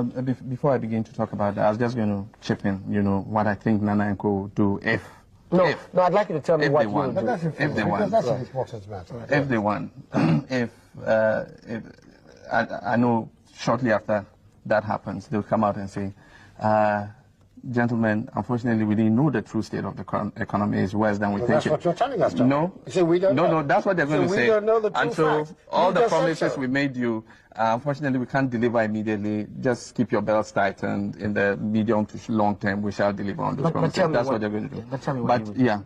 before I begin to talk about that, I was just going to chip in, what I think Nana and Co do if. No, I'd like you to tell me what you would do. If they want. That's an important matter. If they want. if I know shortly after that happens, they'll come out and say, gentlemen, unfortunately, we didn't know the true state of the economy is worse than we think. That's what you're telling us, John. No. You say we don't know. No, that's what they're going to say. We don't know the true and so facts. all the promises we made you, unfortunately, we can't deliver immediately. Just keep your belts tight, and in the medium to long term, we shall deliver on those promises. That's what they're going to do. But tell me what you would do.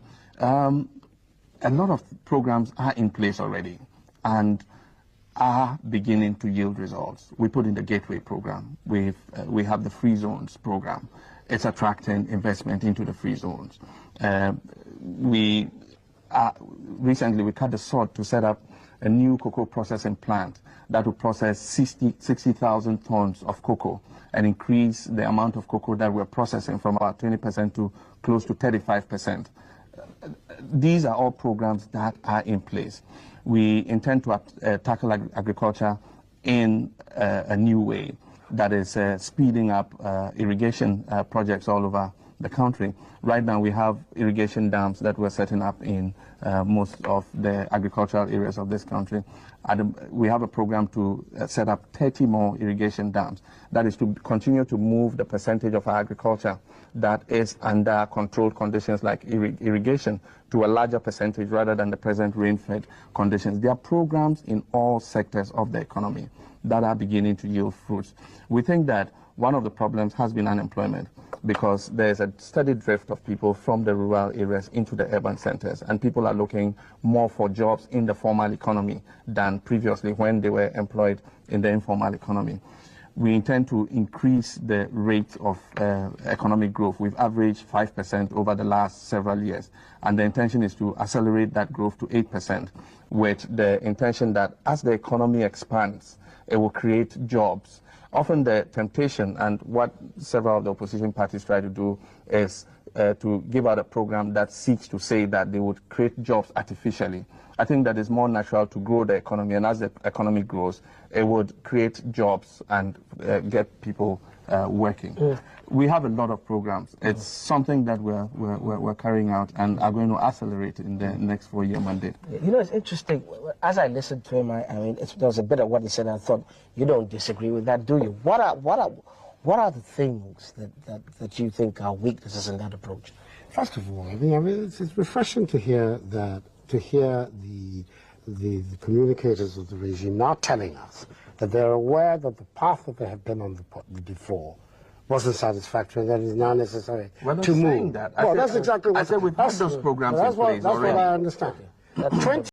A lot of programs are in place already and are beginning to yield results. We put in the Gateway program. We have the Free Zones program. It's attracting investment into the free zones. Recently we cut the sod to set up a new cocoa processing plant that will process 60,000 tons of cocoa and increase the amount of cocoa that we're processing from about 20% to close to 35%. These are all programs that are in place. We intend to tackle agriculture in a new way that is speeding up irrigation projects all over the country. Right now we have irrigation dams that we're setting up in most of the agricultural areas of this country. We have a program to set up 30 more irrigation dams. That is to continue to move the percentage of our agriculture that is under controlled conditions like irrigation to a larger percentage rather than the present rain-fed conditions. There are programs in all sectors of the economy that are beginning to yield fruits. We think that one of the problems has been unemployment because there's a steady drift of people from the rural areas into the urban centers, and people are looking more for jobs in the formal economy than previously when they were employed in the informal economy. We intend to increase the rate of economic growth. We've averaged 5% over the last several years, and the intention is to accelerate that growth to 8%, with the intention that as the economy expands, it will create jobs. Often the temptation, and what several of the opposition parties try to do, is to give out a program that seeks to say that they would create jobs artificially. I think that it's more natural to grow the economy, and as the economy grows, it would create jobs and get people working. We have a lot of programs. It's something that we're carrying out and are going to accelerate in the next 4-year mandate. It's interesting. As I listened to him, there was a bit of what he said. I thought, you don't disagree with that, do you? What are the things that you think are weaknesses in that approach? First of all, I mean, it's refreshing to hear that. To hear the communicators of the regime now telling us that they're aware that the path that they have been on before wasn't satisfactory, and that it is now necessary to move. That. Well, that's exactly what I said. We've had those programs in place already. That's what I understand.